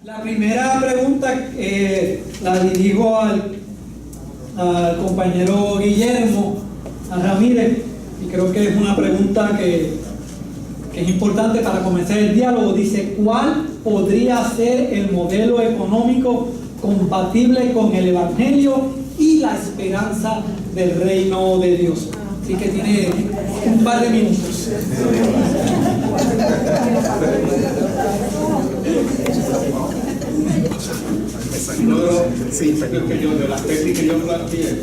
La primera pregunta la dirijo al compañero Guillermo Ramírez, y creo que es una pregunta que es importante para comenzar el diálogo. Dice: ¿cuál podría ser el modelo económico compatible con el Evangelio y la esperanza del reino de Dios? Así que tiene un par de minutos. De las técnicas que yo planteé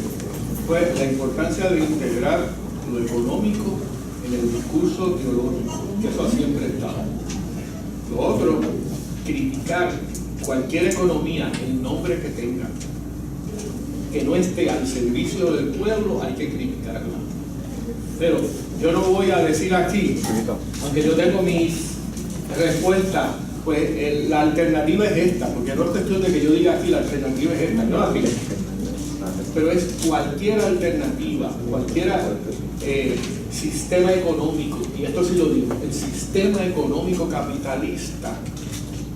fue la importancia de integrar lo económico en el discurso teológico, que eso siempre está. Lo otro, criticar cualquier economía, el nombre que tenga, que no esté al servicio del pueblo, hay que criticarla. Pero yo no voy a decir aquí, aunque yo tengo mis respuestas, pues la alternativa es esta, porque no es cuestión de que yo diga aquí la alternativa es esta, no la física, pero es cualquier alternativa, cualquier sistema económico, y esto sí lo digo, el sistema económico capitalista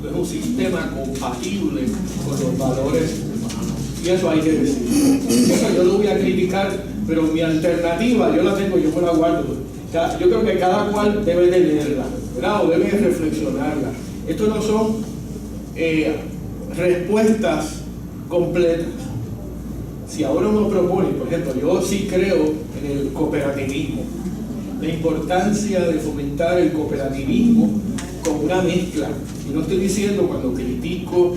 es un sistema compatible con los valores humanos, y eso hay que decir. Eso yo lo voy a criticar, pero mi alternativa yo la tengo, yo me la guardo. O sea, yo creo que cada cual debe tenerla, ¿verdad? O debe reflexionarla. Estos no son respuestas completas. Si ahora uno propone, por ejemplo, yo sí creo en el cooperativismo, la importancia de fomentar el cooperativismo con una mezcla. Y no estoy diciendo, cuando critico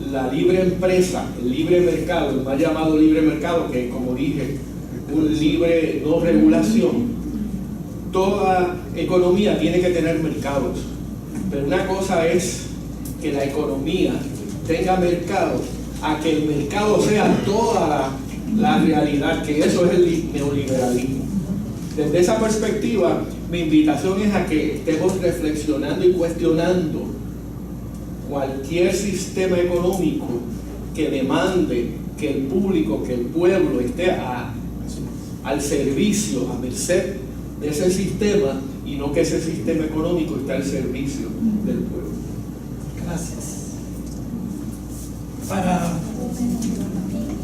la libre empresa, el libre mercado, el mal llamado libre mercado, que como dije, un libre no regulación. Toda economía tiene que tener mercados, pero una cosa es que la economía tenga mercados, a que el mercado sea toda la realidad, que eso es el neoliberalismo. Desde esa perspectiva, mi invitación es a que estemos reflexionando y cuestionando cualquier sistema económico que demande que el público, que el pueblo esté al servicio, a merced de ese sistema, y no que ese sistema económico esté al servicio del pueblo. Gracias. Para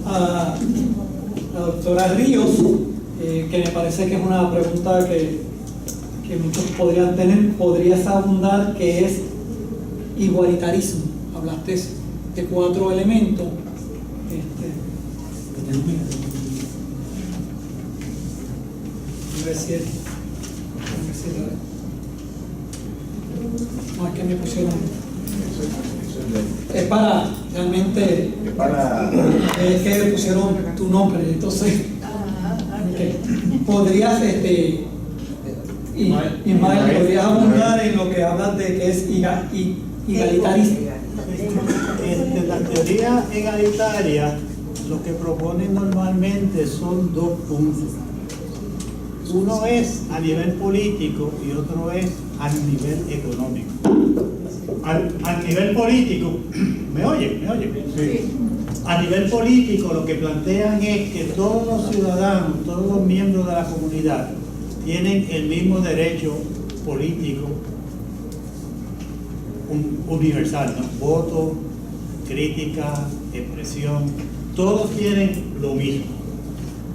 la doctora Ríos, que me parece que es una pregunta que muchos podrían tener, ¿podrías abundar qué es igualitarismo? Hablaste de 4 elementos. No, es que me pusieron. Es para, realmente, es que pusieron tu nombre, entonces, okay. ¿Podrías, Ismael, podrías abundar en lo que hablas de que es igualitarismo? La teoría egalitaria lo que propone normalmente son 2 puntos. Uno es a nivel político y otro es a nivel económico. Al nivel político, ¿me oye? Sí. A nivel político lo que plantean es que todos los ciudadanos, todos los miembros de la comunidad tienen el mismo derecho político universal, ¿no? Voto, crítica, expresión, todos tienen lo mismo.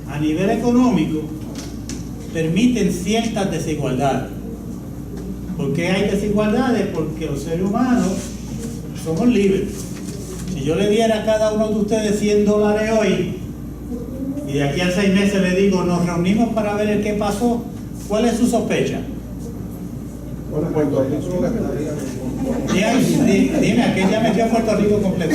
A nivel económico permiten ciertas desigualdades. ¿Por qué hay desigualdades? Porque los seres humanos somos libres. Si yo le diera a cada uno de ustedes $100 hoy y de aquí a 6 meses le digo, nos reunimos para ver el qué pasó, ¿cuál es su sospecha? Bueno, Puerto Rico lo gastaría. Dime, ¿a qué ya metió a Puerto Rico completo?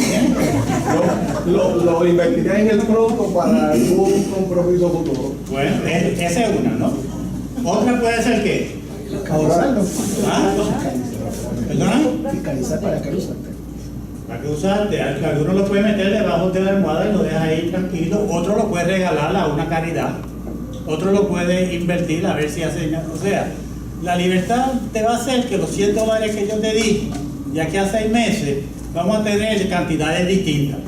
Lo invertiría en el producto para un compromiso futuro. Bueno, esa es una, ¿no? Otra puede ser ¿qué? Ahorrarlo. ¿Perdona? Fiscalizar para que lo suelte. ¿Para qué usarte? Alguno lo puede meter debajo de la almohada y lo deja ahí tranquilo. Otro lo puede regalar a una caridad. Otro lo puede invertir a ver si hace. O sea, la libertad te va a hacer que los $100 que yo te di, ya que a 6 meses, vamos a tener cantidades distintas.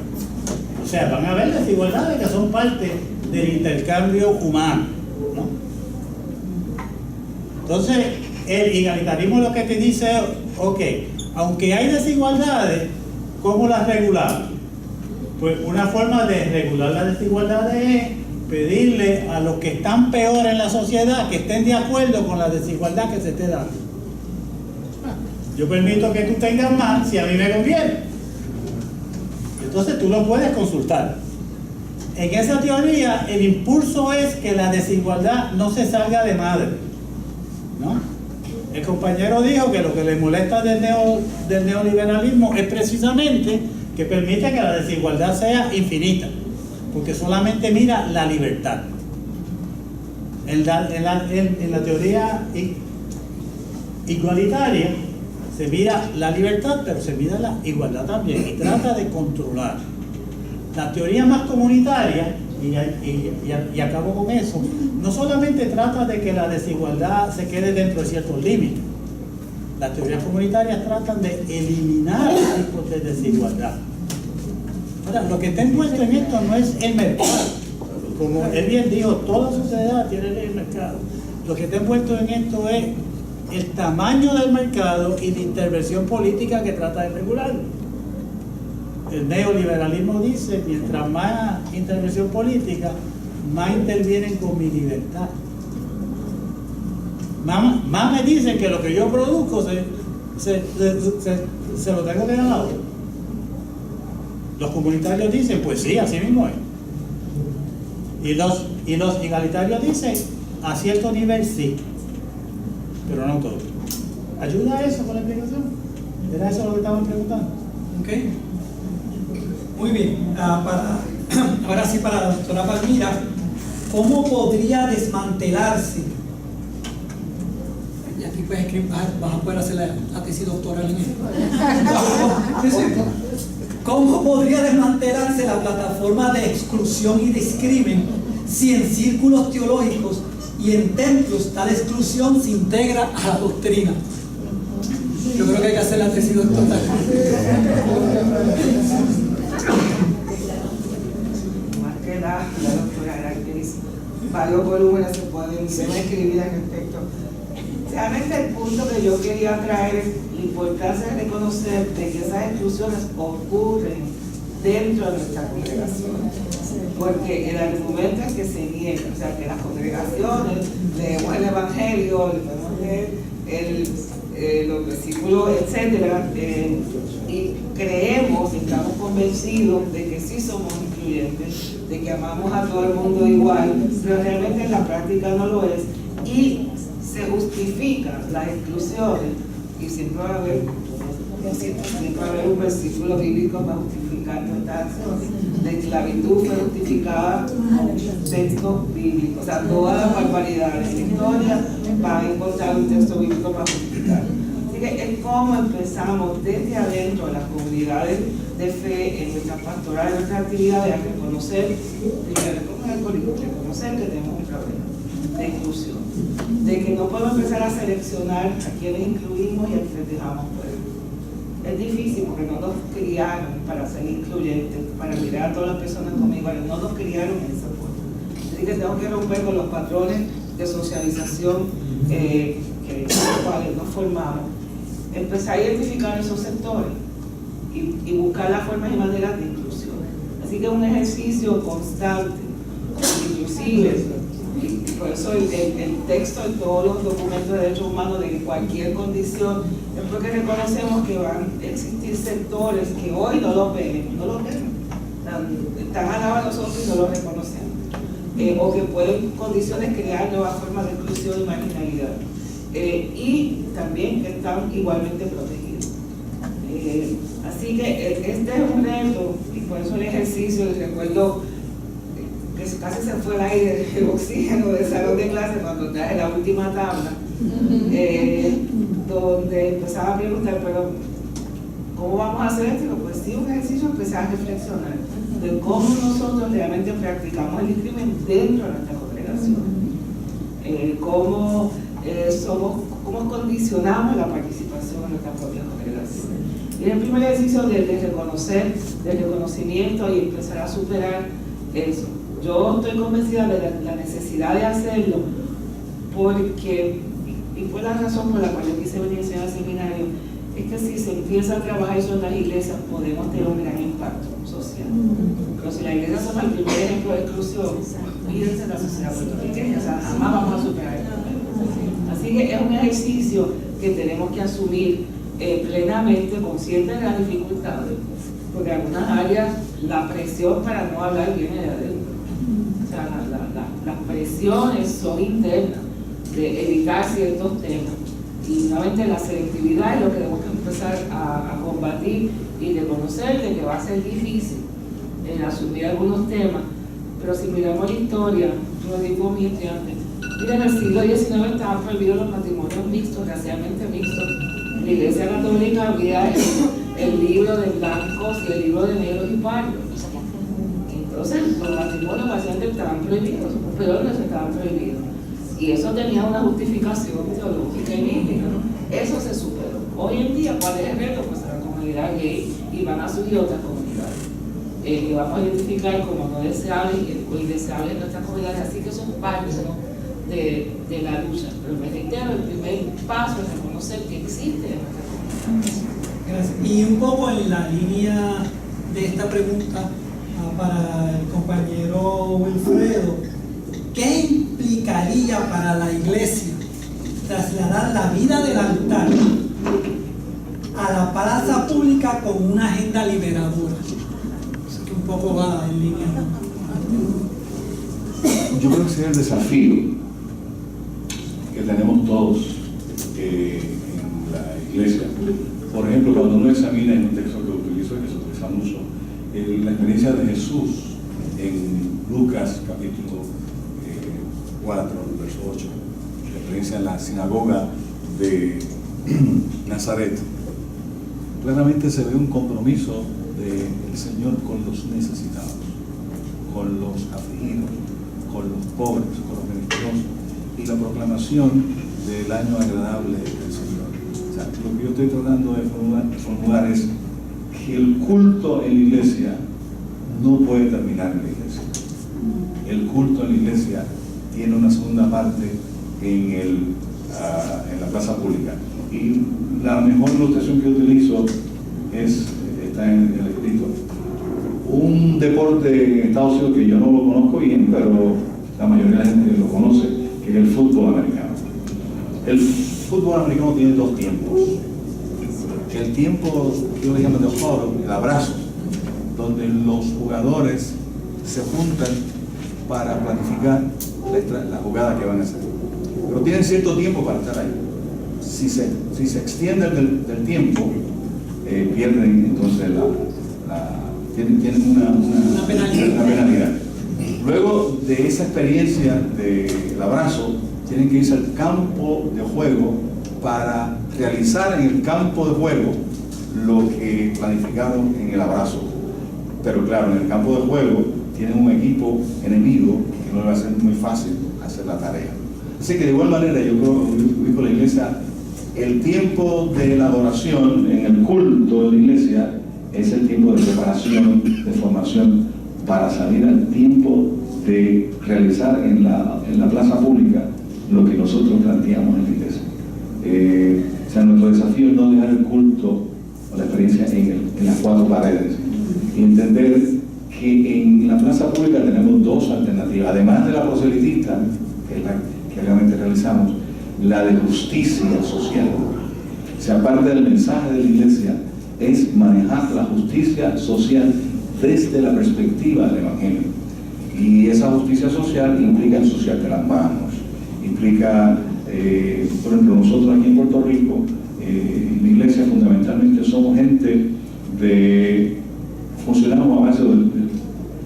O sea, van a haber desigualdades que son parte del intercambio humano, ¿no? Entonces, el igualitarismo lo que te dice es, ok, aunque hay desigualdades, ¿Cómo las regulamos? Pues una forma de regular las desigualdades es pedirle a los que están peor en la sociedad que estén de acuerdo con la desigualdad que se esté dando. Yo permito que tú tengas más si a mí me conviene. Entonces tú lo puedes consultar. En esa teoría, el impulso es que la desigualdad no se salga de madre, ¿no? El compañero dijo que lo que le molesta del neoliberalismo es precisamente que permite que la desigualdad sea infinita, porque solamente mira la libertad. En la teoría igualitaria se mira la libertad, pero se mira la igualdad también, y trata de controlar. La teoría más comunitaria, y acabo con eso, no solamente trata de que la desigualdad se quede dentro de ciertos límites. Las teorías comunitarias tratan de eliminar tipos de desigualdad. Ahora, lo que está envuelto en esto no es el mercado. Como él bien dijo, toda sociedad tiene el mercado. Lo que está envuelto en esto es el tamaño del mercado y la intervención política que trata de regularlo. El neoliberalismo dice, mientras más intervención política, más intervienen con mi libertad. Más me dicen que lo que yo produzco se lo tengo que dar a otro. Los comunitarios dicen, pues sí, así mismo es. Y los igualitarios dicen, a cierto nivel sí, pero no todo. ¿Ayuda eso con la explicación? ¿Era eso lo que estaban preguntando? Ok. Muy bien. Ahora sí, para la doctora Palmira, ¿cómo podría desmantelarse? Y aquí puedes escribir, vas a poder hacer la tesis doctoral en esto. Sí, sí. ¿Cómo podría desmantelarse la plataforma de exclusión y discrimen si en círculos teológicos y en templos tal exclusión se integra a la doctrina? Yo creo que hay que hacer la tesis doctoral. Más que la doctora Gratis, varios volúmenes se pueden escribir al respecto. Realmente el punto que yo quería traer es la importancia de reconocer de que esas exclusiones ocurren dentro de nuestra congregación. Porque el argumento es que se niega, o sea, que las congregaciones leemos el Evangelio, leemos los versículos, etcétera, y creemos, estamos convencidos de que sí somos incluyentes, de que amamos a todo el mundo igual, pero realmente en la práctica no lo es, y se justifican las exclusiones, y siempre va a haber un versículo bíblico para justificar nuestra acción. La esclavitud fue justificada con textos bíblicos, o sea, todas las barbaridades en la historia van a encontrar un texto bíblico para justificar. Así que es como empezamos desde adentro de las comunidades de fe, en nuestras pastorales, en nuestras actividades, a reconocer, primero, como en el colegio, reconocer que tenemos un problema de inclusión, de que no podemos empezar a seleccionar a quienes incluimos y a quienes dejamos fuera. Es difícil porque no nos criaron para ser incluyentes, para mirar a todas las personas como iguales, no nos criaron en esa forma. Así que tengo que romper con los patrones de socialización con los cuales nos formamos, empezar a identificar esos sectores y buscar las formas y maneras de inclusión. Así que es un ejercicio constante, inclusive, y por eso el texto en todos los documentos de derechos humanos de cualquier condición es porque reconocemos que van a existir sectores que hoy no los ven, están al lado de nosotros y no los reconocemos, o que pueden condiciones crear nuevas formas de exclusión y marginalidad, y también que están igualmente protegidos. Así que este es un reto, y por eso el ejercicio, les recuerdo que casi se fue el aire, el oxígeno del salón de clase cuando traje la última tabla, donde empezaba a preguntar, pero ¿cómo vamos a hacer esto? Pues sí, un ejercicio, empezar a reflexionar de cómo nosotros realmente practicamos el discrimen dentro de nuestra congregación, cómo condicionamos la participación en nuestra propia congregación. Y el primer ejercicio de reconocer, del reconocimiento y empezar a superar eso. Yo estoy convencida de la necesidad de hacerlo porque, y fue la razón por la cual yo quise venir al seminario, es que si se empieza a trabajar eso en las iglesias, podemos tener un gran impacto social. Pero si las iglesias son el primer ejemplo de exclusión, fíjense la sociedad puertorriqueña, o sea, jamás vamos a superar esto. Así que es un ejercicio que tenemos que asumir plenamente, conscientes de las dificultades, porque en algunas áreas la presión para no hablar viene de adentro. O sea, las presiones son internas de evitar ciertos temas. Y nuevamente la selectividad es lo que tenemos que empezar a combatir y reconocer de que va a ser difícil asumir algunos temas. Pero si miramos la historia, yo digo a mis estudiantes, mira, en el siglo XIX estaban prohibidos los matrimonios mixtos, racialmente mixtos. En la Iglesia Católica había el libro de blancos y el libro de negros y pardos. Entonces los matrimonios racialmente estaban prohibidos, pero no estaban prohibidos. Y eso tenía una justificación teológica y bíblica, ¿no? Eso se superó. Hoy en día, ¿cuál es el reto? Pues la comunidad gay, y van a surgir otras comunidades que vamos a identificar como no deseables o indeseables en nuestras comunidades, así que son parte, ¿no?, de la lucha. Pero me reitero, el primer paso es reconocer que existe en nuestras comunidades. Gracias. Y un poco en la línea de esta pregunta para el compañero Wilfredo, ¿qué implicaría para la iglesia trasladar la vida del altar a la plaza pública con una agenda liberadora? Así que un poco va en línea. Yo creo que ese es el desafío que tenemos todos en la iglesia. Por ejemplo, cuando uno examina en un texto que utilizo, que se utiliza mucho, la experiencia de Jesús en Lucas capítulo 4, verso 8, la experiencia en la sinagoga de Nazaret, claramente se ve un compromiso del Señor con los necesitados, con los afligidos, con los pobres, con los menesterosos, y la proclamación del año agradable del Señor. O sea, lo que yo estoy tratando de formular es que el culto en la iglesia no puede terminar en la iglesia. El culto en la iglesia tiene una segunda parte en la plaza pública. Y la mejor ilustración que utilizo está en el escrito. Un deporte en Estados Unidos que yo no lo conozco bien, pero la mayoría de la gente lo conoce, que es el fútbol americano. El fútbol americano tiene dos tiempos. El tiempo que yo le llamo de huddle, el abrazo, donde los jugadores se juntan para planificar la jugada que van a hacer. Pero tienen cierto tiempo para estar ahí. Si se extiende del tiempo, pierden entonces tienen una penalidad. Luego de esa experiencia del abrazo, tienen que irse al campo de juego para realizar en el campo de juego lo que planificaron en el abrazo. Pero claro, en el campo de juego tienen un equipo enemigo que no le va a ser muy fácil hacer la tarea. Así que de igual manera yo creo que la iglesia, el tiempo de la adoración en el culto de la iglesia es el tiempo de preparación, de formación, para salir al tiempo de realizar en la plaza pública lo que nosotros planteamos en la iglesia. O sea, nuestro desafío es no dejar el culto o la experiencia en las cuatro paredes y entender que en la plaza pública tenemos dos alternativas, además de la proselitista, que es la que realmente realizamos, la de justicia social. O sea, parte del mensaje de la iglesia es manejar la justicia social desde la perspectiva del Evangelio. Y esa justicia social implica ensuciarte las manos, implica, por ejemplo, nosotros aquí en Puerto Rico, en la iglesia fundamentalmente somos gente funcionamos a base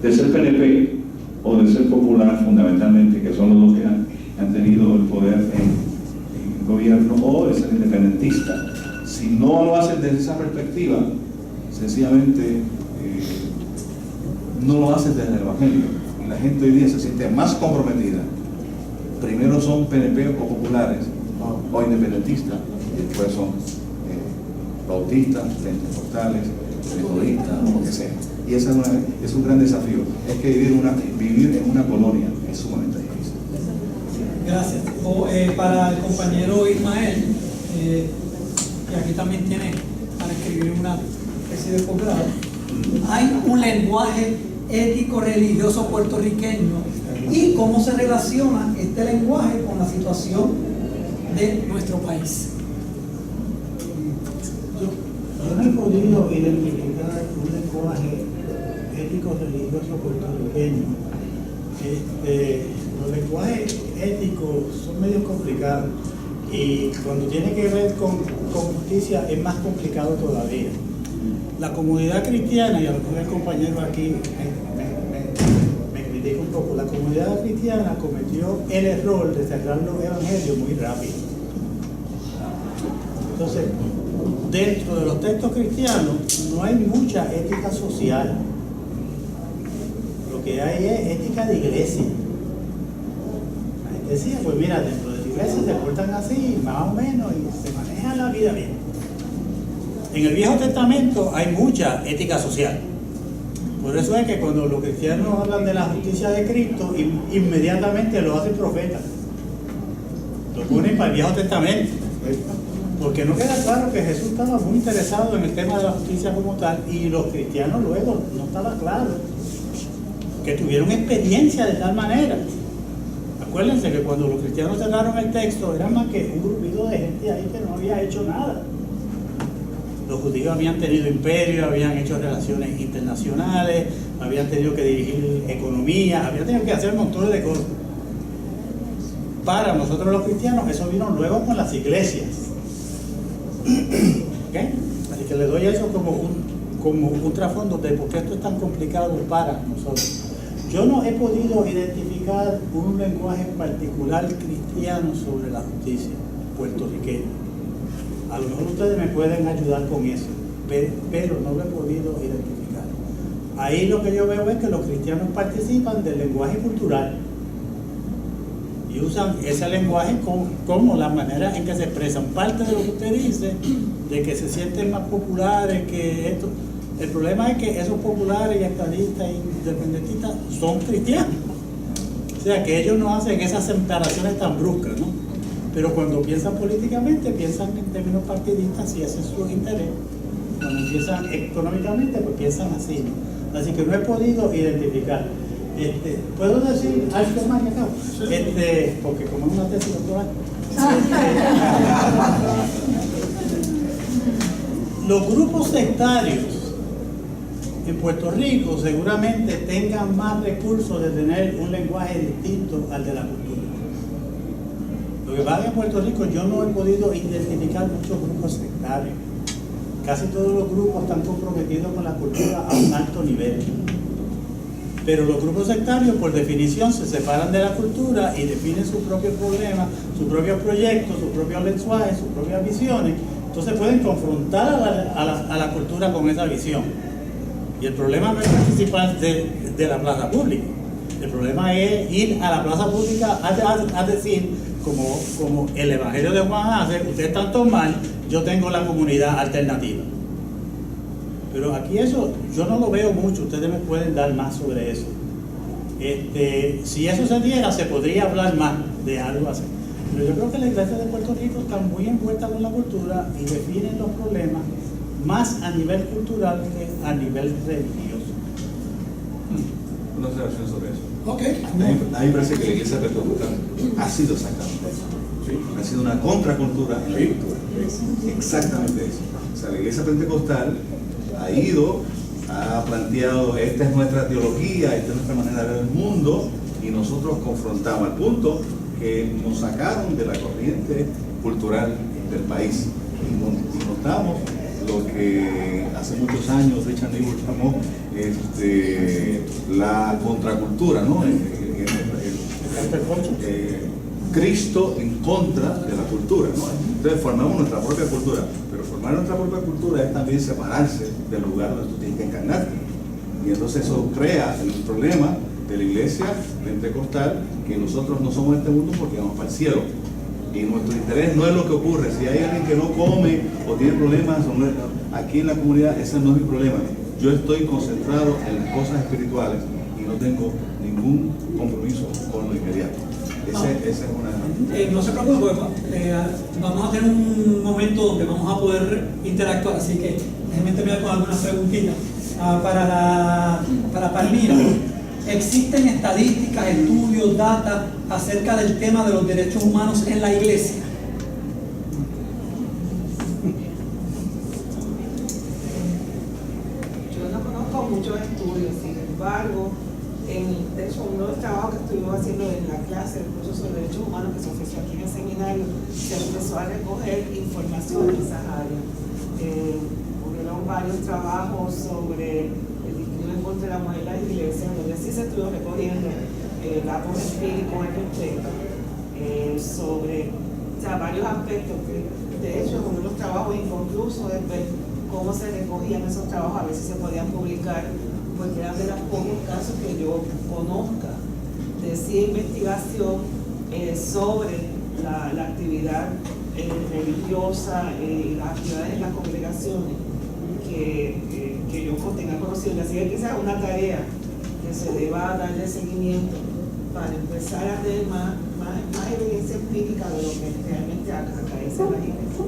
de ser PNP o de ser popular fundamentalmente, que son los dos que han tenido el poder en el gobierno, o de ser independentista. Si no lo hacen desde esa perspectiva, sencillamente no lo hacen desde el Evangelio. Y la gente hoy día se siente más comprometida. Primero son PNP o populares o independentistas, y después son bautistas, pentecostales, metodistas, o lo que sea. Y ese es un gran desafío. Es que vivir en una colonia es sumamente difícil. Gracias. Para el compañero Ismael, y aquí también tiene para escribir una especie de posgrado, hay un lenguaje ético religioso puertorriqueño y cómo se relaciona este lenguaje con la situación de nuestro país. Yo no he podido identificar un lenguaje ético religioso puertorriqueño. Los lenguajes éticos son medio complicados y cuando tiene que ver con justicia es más complicado todavía. La comunidad cristiana, y a lo mejor el compañero aquí me critica un poco, la comunidad cristiana cometió el error de cerrar los evangelios muy rápido. Entonces, dentro de los textos cristianos no hay mucha ética social. Lo que hay es ética de iglesia. La gente decía, pues mira, dentro de la iglesia se portan así, más o menos, y se maneja la vida bien. En el Viejo Testamento hay mucha ética social. Por eso es que cuando los cristianos hablan de la justicia de Cristo, inmediatamente lo hacen profeta. Lo ponen para el Viejo Testamento. Porque no queda claro que Jesús estaba muy interesado en el tema de la justicia como tal, y los cristianos luego no estaba claro que tuvieron experiencia de tal manera. Acuérdense que cuando los cristianos cerraron el texto, era más que un grupito de gente ahí que no había hecho nada. Los judíos habían tenido imperio, habían hecho relaciones internacionales, habían tenido que dirigir economía, habían tenido que hacer montones de cosas. Para nosotros los cristianos, eso vino luego con las iglesias. ¿Okay? Así que le doy eso como un trasfondo de por qué esto es tan complicado para nosotros. Yo no he podido identificar un lenguaje particular cristiano sobre la justicia puertorriqueña. A lo mejor ustedes me pueden ayudar con eso, pero no lo he podido identificar. Ahí lo que yo veo es que los cristianos participan del lenguaje cultural y usan ese lenguaje como la manera en que se expresan. Parte de lo que usted dice, de que se sienten más populares, que esto. El problema es que esos populares y estadistas e independentistas son cristianos. O sea, que ellos no hacen esas separaciones tan bruscas, ¿no? Pero cuando piensan políticamente, piensan en términos partidistas y ese es su interés. Cuando piensan económicamente, pues piensan así, ¿no? Así que no he podido identificar. ¿Puedo decir algo más que acá? Porque como es una tesis doctoral. Los grupos sectarios en Puerto Rico seguramente tengan más recursos de tener un lenguaje distinto al de la cultura. Lo que pasa es que en Puerto Rico yo no he podido identificar muchos grupos sectarios. Casi todos los grupos están comprometidos con la cultura a un alto nivel. Pero los grupos sectarios, por definición, se separan de la cultura y definen sus propios problemas, sus propios proyectos, sus propios lenguajes, sus propias visiones. Entonces pueden confrontar a la cultura con esa visión. Y el problema no es participar de la plaza pública. El problema es ir a la plaza pública a decir, como el Evangelio de Juan hace, ustedes están todos mal, yo tengo la comunidad alternativa. Pero aquí eso yo no lo veo mucho, ustedes me pueden dar más sobre eso. Si eso se diera, se podría hablar más de algo así. Pero yo creo que la Iglesia de Puerto Rico está muy envuelta con la cultura y definen los problemas más a nivel cultural que a nivel religioso. Una observación sobre eso. Ok. A mí me parece que la Iglesia Pentecostal ha sido exactamente eso. ¿Sí? Ha sido una contracultura en la cultura. Exactamente eso. O sea, la Iglesia Pentecostal ha ido, ha planteado, esta es nuestra teología, esta es nuestra manera de ver el mundo, y nosotros confrontamos al punto que nos sacaron de la corriente cultural del país y notamos lo que hace muchos años Richard Niebuhr llamó la contracultura, ¿no? Cristo en contra de la cultura, ¿no? Entonces formamos nuestra propia cultura, pero formar nuestra propia cultura es también separarse del lugar donde tú tienes que encarnarte. Y entonces eso crea el problema de la iglesia pentecostal, que nosotros no somos de este mundo porque vamos para el cielo. Y nuestro interés no es lo que ocurre. Si hay alguien que no come o tiene problemas, aquí en la comunidad ese no es mi problema. Yo estoy concentrado en las cosas espirituales y no tengo ningún compromiso con lo inmediato. Esa es una... No se preocupe, vamos a tener un momento donde vamos a poder interactuar, así que déjenme terminar con algunas preguntitas. Para Palmira, ¿existen estadísticas, estudios, data acerca del tema de los derechos humanos en la iglesia? Yo no conozco muchos estudios, sin embargo, de hecho, uno de los trabajos que estuvimos haciendo en la clase del curso sobre derechos humanos que se ofreció aquí en el seminario, se empezó a recoger información en esas áreas. Hubieron varios trabajos sobre el discrimen contra la mujer en las iglesias, donde sí se estuvo recogiendo datos empíricos al respecto, sobre varios aspectos que, de hecho, uno de los trabajos inconclusos es ver cómo se recogían esos trabajos, a ver si se podían publicar, porque eran de los pocos casos que yo conozca de investigación sobre la actividad religiosa y las actividades en las congregaciones que yo tenga conocido. Así que quizás una tarea que se deba darle seguimiento para empezar a tener más evidencia empírica de lo que realmente acaece en la iglesia.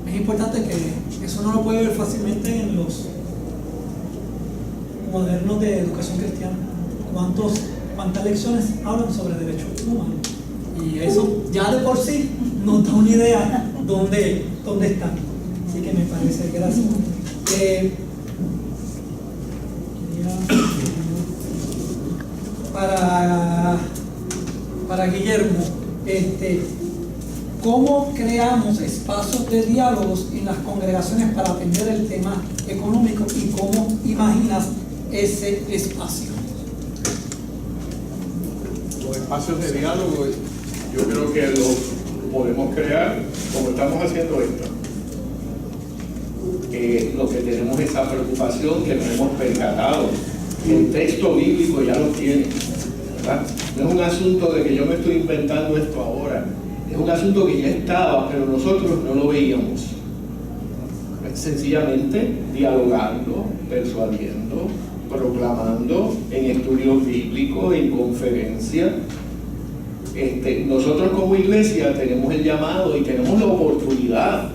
Es importante que eso no lo puede ver fácilmente en los modernos de educación cristiana. ¿Cuántas lecciones hablan sobre derechos humanos? Y eso ya de por sí nos da una idea dónde están. Así que me parece, gracias. Para Guillermo, ¿cómo creamos espacios de diálogos en las congregaciones para atender el tema económico y cómo imaginas ese espacio? Los espacios de diálogo, yo creo que los podemos crear como estamos haciendo esto. Lo que tenemos es esa preocupación que nos hemos percatado. El texto bíblico ya lo tiene, ¿verdad? No es un asunto de que yo me estoy inventando esto ahora. Es un asunto que ya estaba, pero nosotros no lo veíamos. Sencillamente dialogando, persuadiendo, proclamando en estudios bíblicos, en conferencias. Nosotros como iglesia tenemos el llamado y tenemos la oportunidad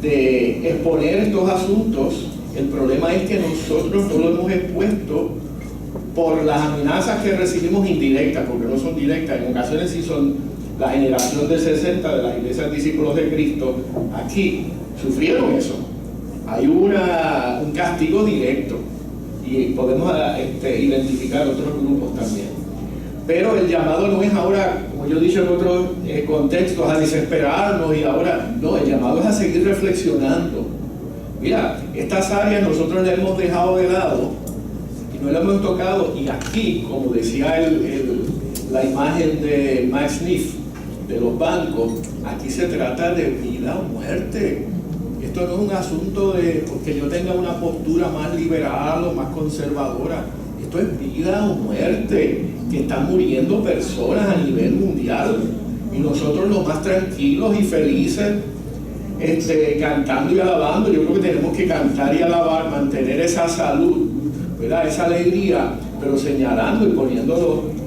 de exponer estos asuntos. El problema es que nosotros no lo hemos expuesto por las amenazas que recibimos indirectas, porque no son directas, en ocasiones sí son. La generación del 60 de las iglesias discípulos de Cristo aquí sufrieron eso. Hay un castigo directo y podemos identificar otros grupos también. Pero el llamado no es ahora, como yo he dicho en otros contextos, a desesperarnos y ahora, no, el llamado es a seguir reflexionando. Mira, estas áreas nosotros las hemos dejado de lado y no las hemos tocado, y aquí, como decía la imagen de Max Smith, de los bancos, aquí se trata de vida o muerte. Esto no es un asunto de porque yo tenga una postura más liberal o más conservadora. Esto es vida o muerte, que están muriendo personas a nivel mundial. Y nosotros los más tranquilos y felices, cantando y alabando. Yo creo que tenemos que cantar y alabar, mantener esa salud, ¿verdad? Esa alegría, pero señalando y poniéndolo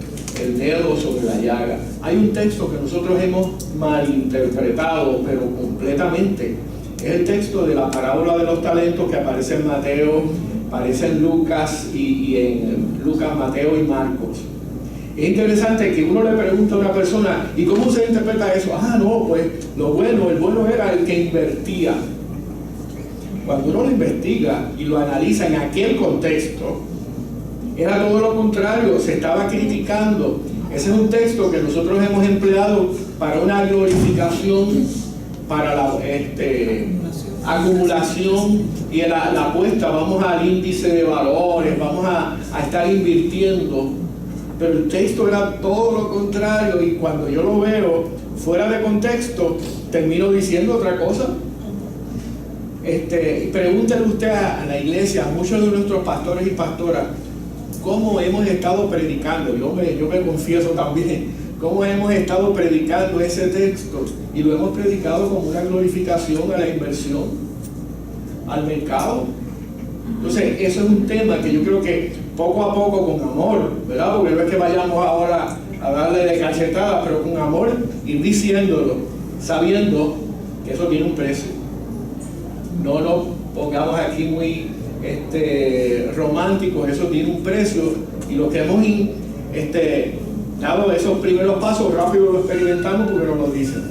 el dedo sobre la llaga. Hay un texto que nosotros hemos malinterpretado, pero completamente. Es el texto de la parábola de los talentos que aparece en Mateo, aparece en Lucas y en Lucas, Mateo y Marcos. Es interesante que uno le pregunta a una persona, ¿y cómo se interpreta eso? No, pues el bueno era el que invertía. Cuando uno lo investiga y lo analiza en aquel contexto, era todo lo contrario, se estaba criticando. Ese es un texto que nosotros hemos empleado para una glorificación, para la acumulación y la apuesta. Vamos al índice de valores, vamos a estar invirtiendo. Pero el texto era todo lo contrario, y cuando yo lo veo fuera de contexto, termino diciendo otra cosa. Pregúntele usted a la iglesia, a muchos de nuestros pastores y pastoras, cómo hemos estado predicando. Yo me confieso también, cómo hemos estado predicando ese texto, y lo hemos predicado como una glorificación a la inversión, al mercado. Entonces, eso es un tema que yo creo que poco a poco, con amor, ¿verdad? Porque no es que vayamos ahora a darle de cachetada, pero con amor, ir diciéndolo, sabiendo que eso tiene un precio. No nos pongamos aquí muy románticos, eso tiene un precio, y los que hemos dado esos primeros pasos rápido lo experimentamos porque nos lo dicen.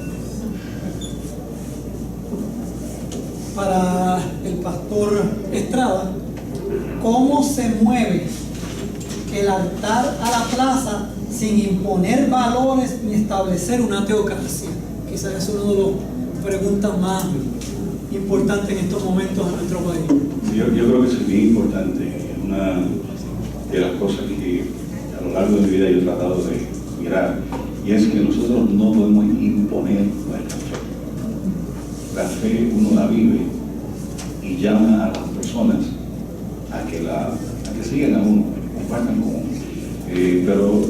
Para el pastor Estrada, ¿cómo se mueve el altar a la plaza sin imponer valores ni establecer una teocracia? Quizás es una de las preguntas más importantes en estos momentos en nuestro país. Sí, yo creo que eso es bien importante. Es una de las cosas que a lo largo de mi vida yo he tratado de mirar, y es que nosotros no podemos imponer nuestra fe. La fe uno la vive y llama a las personas a que sigan a uno, compartan con uno. Pero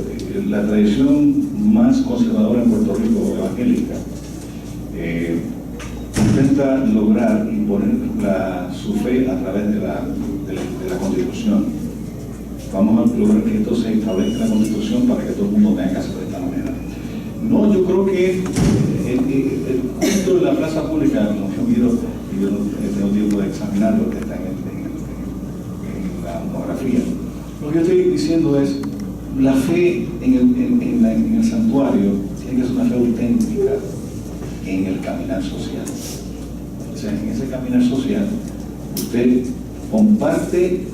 la tradición más conservadora en Puerto Rico, evangélica, intenta lograr imponer su fe a través de la Constitución. Vamos a lograr que esto se establezca en la Constitución para que todo el mundo tenga que hacerlo de esta manera. No, yo creo que el culto de la plaza pública, lo que he oído, y yo no he tenido tiempo de examinarlo, que está en la monografía. Lo que yo estoy diciendo es, la fe en el santuario tiene que ser una fe auténtica en el caminar social. O sea, en ese caminar social, usted comparte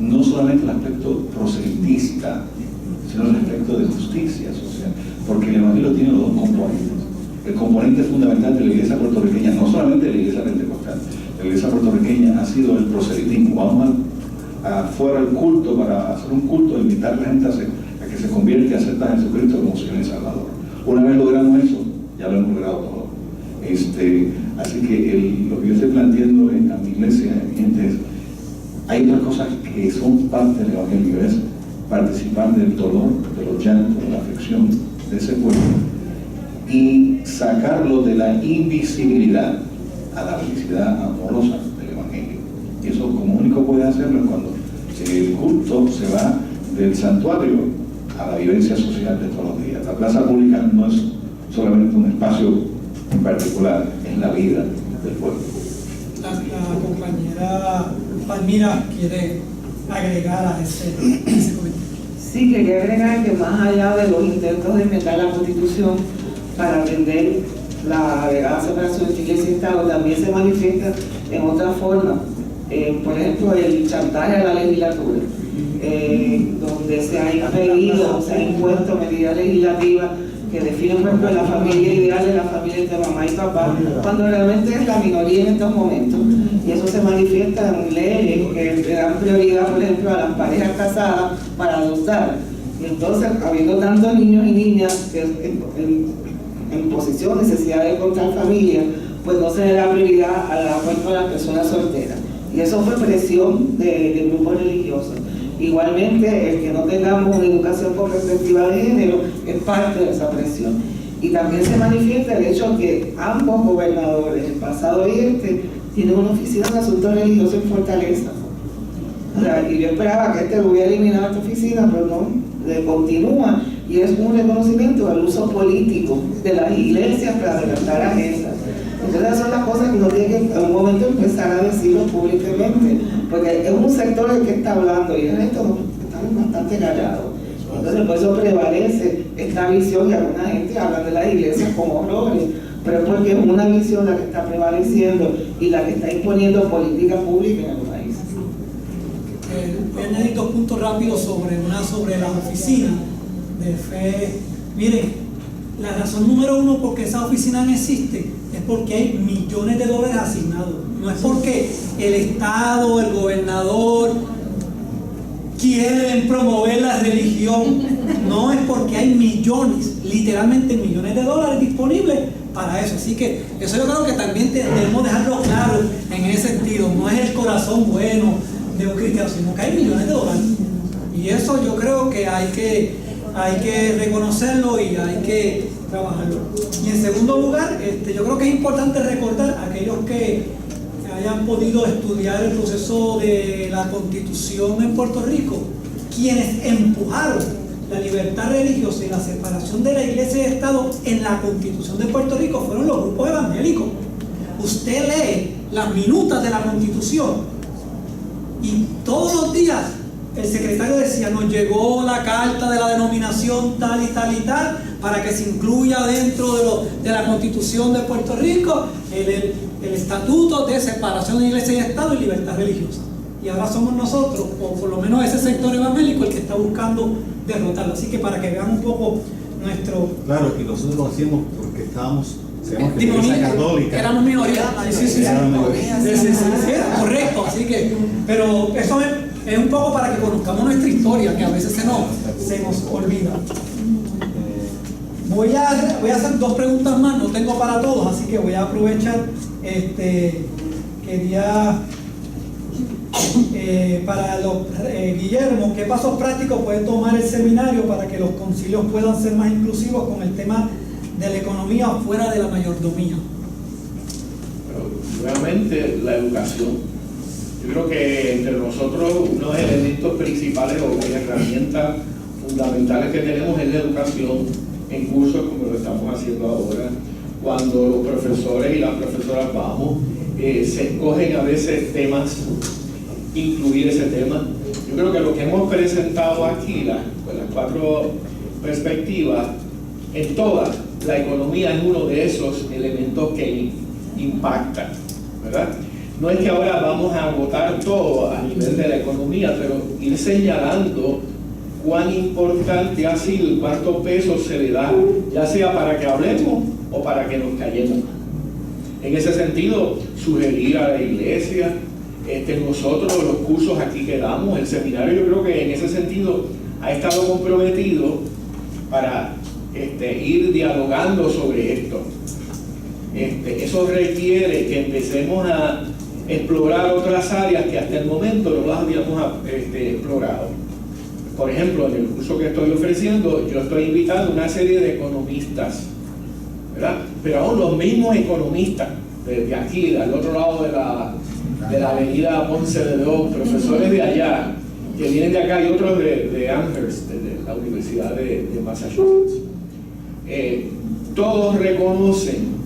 no solamente el aspecto proselitista, sino el aspecto de justicia social, porque el Evangelio tiene los dos componentes. El componente fundamental de la iglesia puertorriqueña, no solamente de la iglesia pentecostal, la iglesia puertorriqueña ha sido el proselitismo. Vamos afuera al culto para hacer un culto, invitar a la gente a que se convierta y acepte a Jesucristo como Señor y Salvador. Una vez logramos eso, ya lo hemos logrado todo. Así que lo que yo estoy planteando a mi iglesia, mi gente, es: hay otras cosas que son parte del Evangelio, es participar del dolor, de los llantos, de la aflicción de ese pueblo y sacarlo de la invisibilidad a la felicidad amorosa del Evangelio. Y eso, como único puede hacerlo, es cuando el culto se va del santuario a la vivencia social de todos los días. La plaza pública no es solamente un espacio en particular, es la vida del pueblo. La compañera Palmira quiere agregar a ese comentario. Sí, quería agregar que más allá de los intentos de enmendar la Constitución para atender la separación de Iglesia y Estado, también se manifiesta en otra forma. Por ejemplo, el chantaje a la legislatura, donde se ha pedido, se ha impuesto medidas legislativas que definen, por ejemplo, la familia ideal de la familia de mamá y papá, cuando realmente es la minoría en estos momentos. Y eso se manifiesta en leyes que le dan prioridad, por ejemplo, a las parejas casadas para adoptar. Y entonces, habiendo tantos niños y niñas que en posición, necesidad de encontrar familia, pues no se le da prioridad a las personas solteras. Y eso fue presión de grupos religiosos. Igualmente, el que no tengamos una educación con perspectiva de género es parte de esa presión. Y también se manifiesta el hecho que ambos gobernadores, el pasado y tienen una oficina de asuntos religiosos en Fortaleza. O sea, y yo esperaba que lo hubiera eliminado esta oficina, pero no, le continúa. Y es un reconocimiento del uso político de las iglesias para adelantar agendas. Entonces esas son las cosas que uno tiene que en un momento empezar a decirlo públicamente, porque es un sector del que está hablando y el resto estamos bastante callados. Entonces por eso prevalece esta visión, y alguna gente habla de las iglesias como horrores, pero es porque es una visión la que está prevaleciendo y la que está imponiendo política pública en el país. Voy a añadir 2 puntos rápidos sobre las oficinas de fe. Miren, la razón número 1 por qué esa oficina no existe es porque hay millones de dólares asignados. No es porque el Estado, el gobernador quieren promover la religión. No, es porque hay millones, literalmente millones de dólares disponibles para eso. Así que eso yo creo que también debemos dejarlo claro en ese sentido. No es el corazón bueno de un cristiano, sino que hay millones de dólares. Y eso yo creo que hay que reconocerlo y hay que trabajarlo. Y en segundo lugar, yo creo que es importante recordar a aquellos que hayan podido estudiar el proceso de la Constitución en Puerto Rico, quienes empujaron la libertad religiosa y la separación de la iglesia y el Estado en la Constitución de Puerto Rico fueron los grupos evangélicos. Usted lee las minutas de la Constitución y todos los días el secretario decía: nos llegó la carta de la denominación tal y tal y tal para que se incluya dentro de la Constitución de Puerto Rico el estatuto de separación de iglesia y Estado y libertad religiosa. Y ahora somos nosotros, o por lo menos ese sector evangélico, el que está buscando derrotarlo. Así que para que vean un poco nuestro... Claro, y nosotros lo hacíamos porque sabemos que la Iglesia Católica... Éramos minoría. Sí. Éramos minoría. Sí, correcto. Así que, pero eso es un poco para que conozcamos nuestra historia, que a veces se nos olvida. Voy a hacer 2 preguntas más, no tengo para todos, así que voy a aprovechar. Quería... para Guillermo, ¿qué pasos prácticos puede tomar el seminario para que los concilios puedan ser más inclusivos con el tema de la economía fuera de la mayordomía? Nuevamente, la educación. Yo creo que entre nosotros uno de los elementos principales o herramientas fundamentales que tenemos es la educación en cursos como lo estamos haciendo ahora. Cuando los profesores y las profesoras vamos, se escogen a veces temas, incluir ese tema. Yo creo que lo que hemos presentado aquí, las 4 perspectivas, en todas, la economía es uno de esos elementos que impactan, ¿verdad? No es que ahora vamos a agotar todo a nivel de la economía, pero ir señalando cuán importante ha sido y cuánto peso se le da, ya sea para que hablemos o para que nos callemos. En ese sentido, sugerir a la iglesia, nosotros los cursos aquí que damos, el seminario, yo creo que en ese sentido ha estado comprometido para ir dialogando sobre esto. Eso requiere que empecemos a explorar otras áreas que hasta el momento no las habíamos explorado. Por ejemplo, en el curso que estoy ofreciendo, yo estoy invitando a una serie de economistas, ¿verdad? Pero aún los mismos economistas, de aquí, del otro lado de la avenida Ponce de León, profesores de allá, que vienen de acá, y otros de Amherst, de la Universidad de Massachusetts, todos reconocen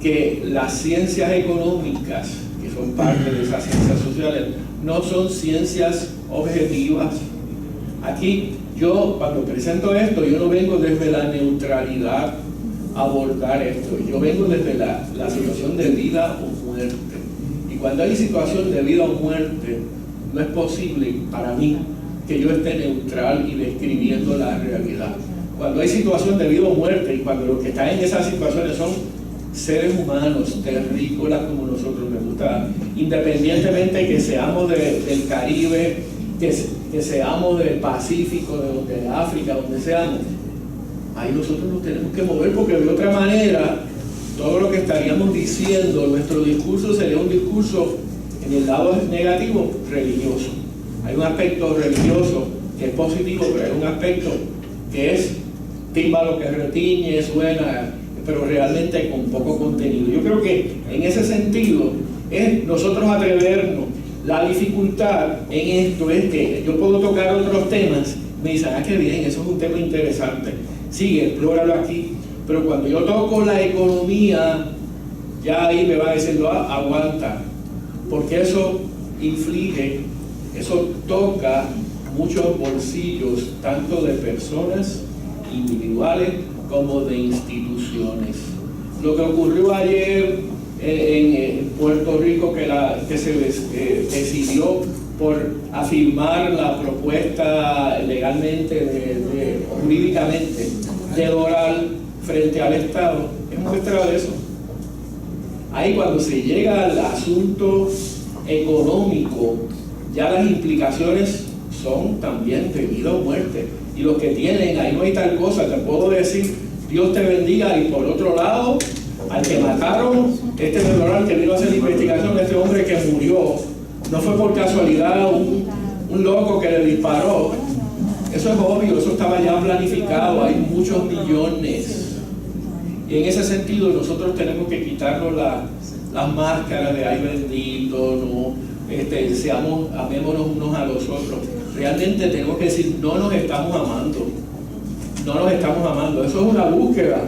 que las ciencias económicas, que son parte de esas ciencias sociales, no son ciencias objetivas. Aquí, yo cuando presento esto, yo no vengo desde la neutralidad a abordar esto, yo vengo desde la situación de vida o muerte. Y cuando hay situación de vida o muerte, no es posible para mí que yo esté neutral y describiendo la realidad. Cuando hay situación de vida o muerte, y cuando los que están en esas situaciones son seres humanos, terrícolas como nosotros, me gusta, independientemente que seamos del Caribe, que seamos del Pacífico, de África, donde seamos, ahí nosotros nos tenemos que mover, porque de otra manera todo lo que estaríamos diciendo, nuestro discurso sería un discurso en el lado negativo, religioso. Hay un aspecto religioso que es positivo, pero hay un aspecto que es tímbalo que retiñe, suena, pero realmente con poco contenido. Yo creo que en ese sentido es nosotros atrevernos. La dificultad en esto es que yo puedo tocar otros temas, me dicen, qué bien, eso es un tema interesante, sigue, explóralo aquí, pero cuando yo toco la economía, ya ahí me va diciendo, aguanta, porque eso inflige, eso toca muchos bolsillos, tanto de personas individuales como de instituciones. Lo que ocurrió ayer en Puerto Rico, que se decidió por afirmar la propuesta legalmente, jurídicamente, de Doral frente al Estado, es muestra de eso. Ahí cuando se llega al asunto económico, ya las implicaciones son también de vida o muerte. Y los que tienen, ahí no hay tal cosa, te puedo decir, Dios te bendiga, y por otro lado, al que mataron, Doral que vino a hacer la investigación, este hombre que murió, no fue por casualidad un loco que le disparó. Eso es obvio, eso estaba ya planificado, hay muchos millones. Y en ese sentido nosotros tenemos que quitarnos las máscaras de ay bendito, amémonos unos a los otros. Realmente tenemos que decir, no nos estamos amando. No nos estamos amando. Eso es una búsqueda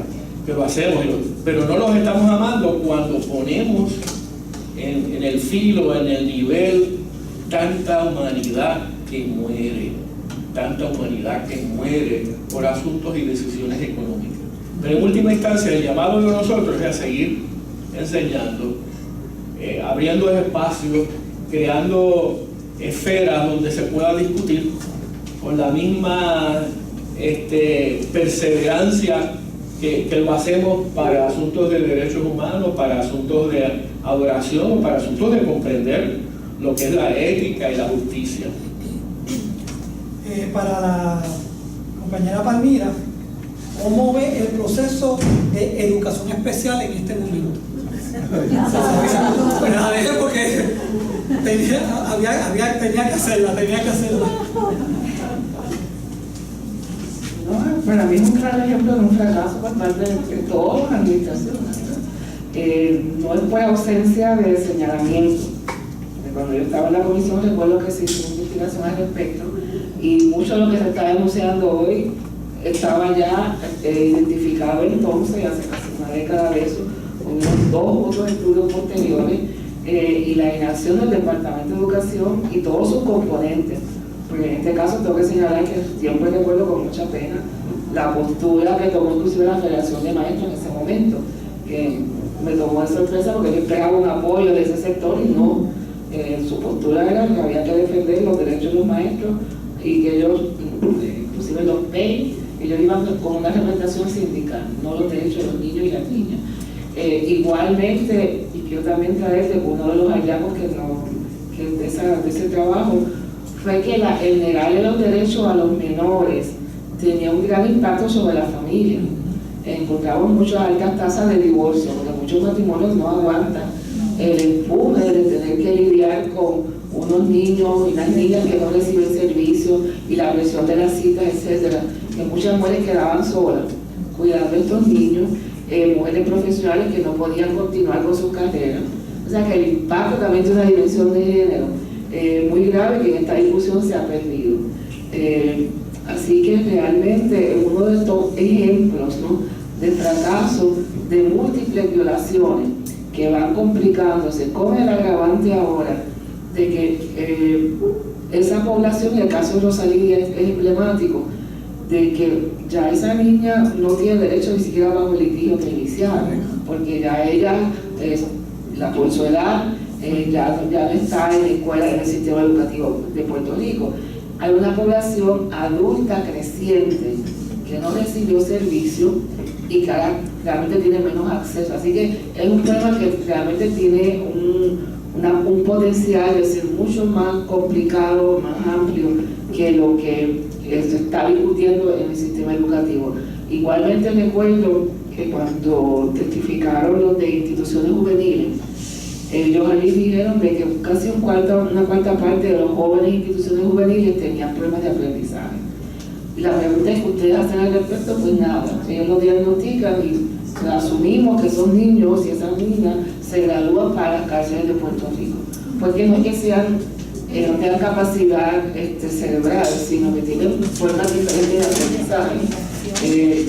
que lo hacemos, pero no nos estamos amando cuando ponemos en el filo, en el nivel, tanta humanidad que muere por asuntos y decisiones económicas. Pero en última instancia, el llamado de nosotros es a seguir enseñando, abriendo espacios, creando esferas donde se pueda discutir con la misma perseverancia que lo hacemos para asuntos de derechos humanos, para asuntos de adoración, para asuntos de comprender lo que es la ética y la justicia. Para la compañera Palmira, ¿cómo ve el proceso de educación especial en este momento? Pues la dejé porque tenía que hacerla. No, para mí es un claro ejemplo de un fracaso por parte de todas las administraciones. No es por ausencia de señalamiento. Cuando yo estaba en la comisión recuerdo que se hizo una investigación al respecto y mucho de lo que se está denunciando hoy estaba ya identificado entonces, hace casi una década de eso, con unos 2 otros estudios posteriores, y la inacción del Departamento de Educación y todos sus componentes. Porque en este caso tengo que señalar que siempre recuerdo con mucha pena la postura que tomó inclusive la Federación de Maestros en ese momento, que me tomó de sorpresa porque yo esperaba un apoyo de ese sector y no. Su postura era que había que defender los derechos de los maestros y que ellos, inclusive los PEI, ellos iban con una representación sindical, no los derechos de los niños y las niñas. Igualmente, y quiero también traer que uno de los hallazgos de ese trabajo fue que el negarle los derechos a los menores tenía un gran impacto sobre la familia. Encontramos muchas altas tasas de divorcio, porque muchos matrimonios no aguantan el empuje de tener que lidiar con unos niños y unas niñas que no reciben servicio y la presión de las citas, etcétera, que muchas mujeres quedaban solas cuidando a estos niños, mujeres profesionales que no podían continuar con sus carreras. O sea que el impacto también de una dimensión de género muy grave que en esta discusión se ha perdido. Así que realmente es uno de estos ejemplos, ¿no?, de fracaso de múltiples violaciones que van complicándose con el agravante ahora de que esa población, en el caso de Rosalía es emblemático, de que ya esa niña no tiene derecho ni siquiera bajo el litigio que iniciar, porque ya ella, por su edad, ya no está en la escuela, en el sistema educativo de Puerto Rico. Hay una población adulta creciente que no recibió servicio y que realmente tiene menos acceso. Así que es un problema que realmente tiene un potencial de ser mucho más complicado, más amplio que lo que se está discutiendo en el sistema educativo. Igualmente recuerdo que cuando testificaron los de instituciones juveniles, ellos allí dijeron de que casi una cuarta parte de los jóvenes de instituciones juveniles tenían problemas de aprendizaje. Y la pregunta es que ustedes hacen al respecto, pues nada, ellos lo diagnostican y asumimos que son niños y esas niñas se gradúan para las cárceles de Puerto Rico. Porque no es que no tengan capacidad cerebral, sino que tienen formas diferentes de aprendizaje.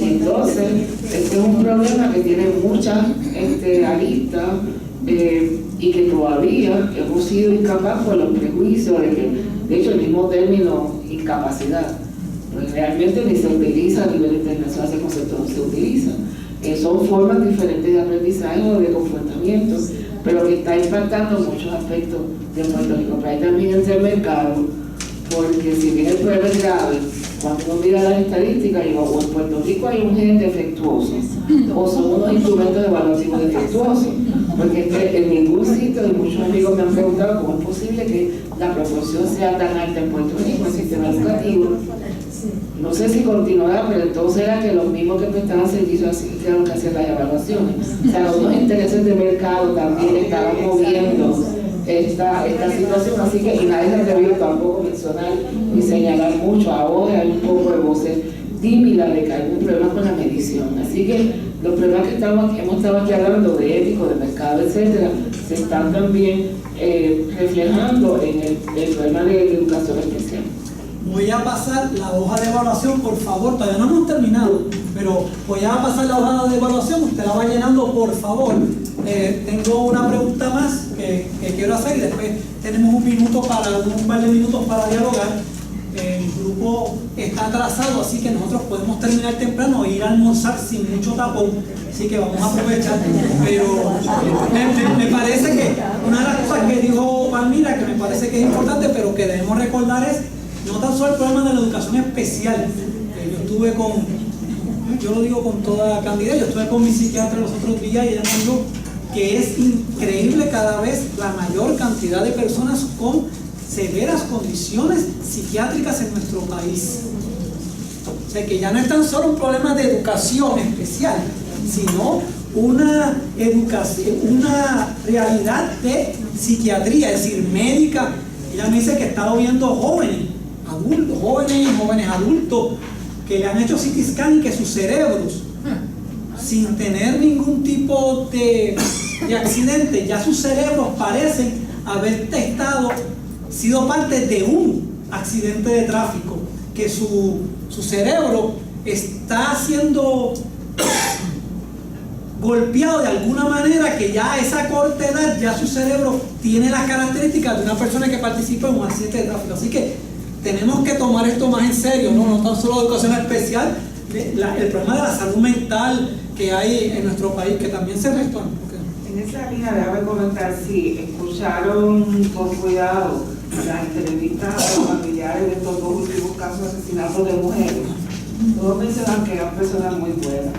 Entonces, este es un problema que tiene muchas aristas y que todavía hemos sido incapaces por los prejuicios de hecho el mismo término incapacidad pues realmente ni se utiliza a nivel internacional, ese concepto no se utiliza. Son formas diferentes de aprendizaje o de confrontamiento, pero que está impactando muchos aspectos de Puerto Rico. Pero hay también entre el mercado, porque si bien el problema es grave, cuando uno mira las estadísticas, digo, o en Puerto Rico hay un gen defectuoso, o son unos instrumentos evaluativos defectuosos, porque en ningún sitio, y muchos amigos me han preguntado cómo es posible que la proporción sea tan alta en Puerto Rico, en el sistema educativo. No sé si continuará, pero entonces era que los mismos que prestaban servicios así eran los que hacían las evaluaciones. O sea, los intereses de mercado también estaban moviendo esta situación, así que y nadie se atrevió tampoco a mencionar ni señalar mucho. Ahora hay un poco de voces tímidas de que hay un problema con la medición. Así que los problemas que hemos estado aquí hablando de ético, de mercado, etcétera, se están también reflejando en el problema de educación especial. Voy a pasar la hoja de evaluación, por favor, todavía no hemos terminado, pero voy a pasar la hoja de evaluación, usted la va llenando, por favor. Tengo una pregunta más que quiero hacer y después tenemos un par de minutos para dialogar. El grupo está atrasado, así que nosotros podemos terminar temprano e ir a almorzar sin mucho tapón, así que vamos a aprovechar. Pero me parece que una de las cosas que dijo Palmira, que me parece que es importante, pero que debemos recordar es no tan solo el problema de la educación especial. Yo estuve yo lo digo con toda candidez, yo estuve con mi psiquiatra los otros días y ella me dijo que es increíble cada vez la mayor cantidad de personas con severas condiciones psiquiátricas en nuestro país. O sea que ya no es tan solo un problema de educación especial, sino una realidad de psiquiatría, es decir, médica. Ella me dice que ha estado viendo jóvenes adultos que le han hecho CT scan y que sus cerebros, sin tener ningún tipo de accidente, ya sus cerebros parecen haber sido parte de un accidente de tráfico, que su cerebro está siendo golpeado de alguna manera, que ya a esa corta edad ya su cerebro tiene las características de una persona que participa en un accidente de tráfico. Así que tenemos que tomar esto más en serio, no tan solo educación especial, el problema de la salud mental que hay en nuestro país, que también se retoma. En esa línea, déjame comentar, si escucharon con cuidado las entrevistas a los familiares de estos dos últimos casos de asesinatos de mujeres. Todos mencionan que eran personas muy buenas,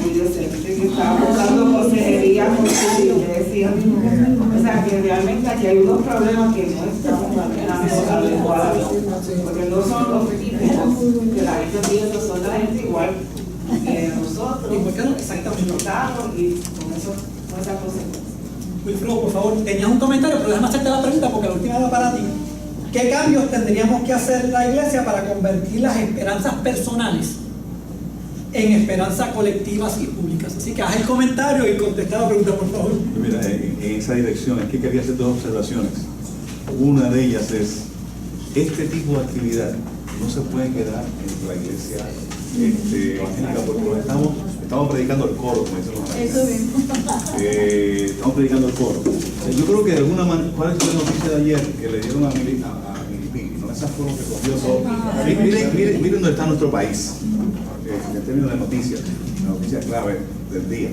muy decentes, que estaban buscando consejería con sus iglesias. O sea, que realmente aquí hay unos problemas que no estamos manejando adecuadamente, porque no son los típicos que la gente piensa, son la gente igual que nosotros, ¿Y por qué no? Exactamente. y con esa consecuencia. Wilfredo, por favor, tenías un comentario, pero déjame hacerte la pregunta porque la última era para ti. ¿Qué cambios tendríamos que hacer en la iglesia para convertir las esperanzas personales en esperanzas colectivas y públicas? Así que haz el comentario y contesta la pregunta, por favor. Mira, en esa dirección es que quería hacer dos observaciones. Una de ellas es, este tipo de actividad no se puede quedar en la iglesia evangélica, porque estamos predicando el coro, como dicen los amigos. Estamos predicando el coro. Yo creo que de alguna manera, ¿cuál es la noticia de ayer que le dieron a Milipí? ¿No? Esas fueron que cogió todo. Miren dónde está nuestro país, en términos de noticias, la noticia clave del día.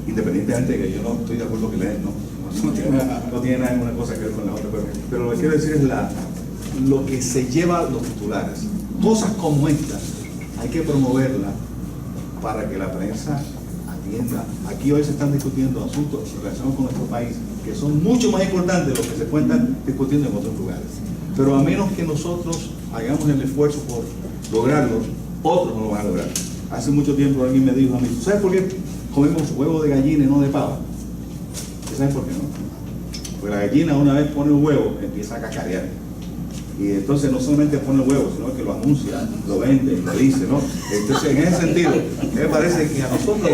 Independientemente de que yo no estoy de acuerdo que leen, no tiene nada una cosa que ver con la otra, pero lo que quiero decir es lo que se lleva los titulares. Cosas como estas hay que promoverlas para que la prensa atienda. Aquí hoy se están discutiendo asuntos relacionados con nuestro país que son mucho más importantes de lo que se pueden estar discutiendo en otros lugares. Pero a menos que nosotros hagamos el esfuerzo por lograrlo, otros no lo van a lograr. Hace mucho tiempo alguien me dijo a mí, ¿sabes por qué comemos huevo de gallina y no de pava? ¿Sabes por qué no? Porque la gallina una vez pone un huevo, empieza a cacarear. Y entonces no solamente pone el huevo, sino que lo anuncia, lo vende, lo dice, ¿no? Entonces, en ese sentido, me parece que a nosotros,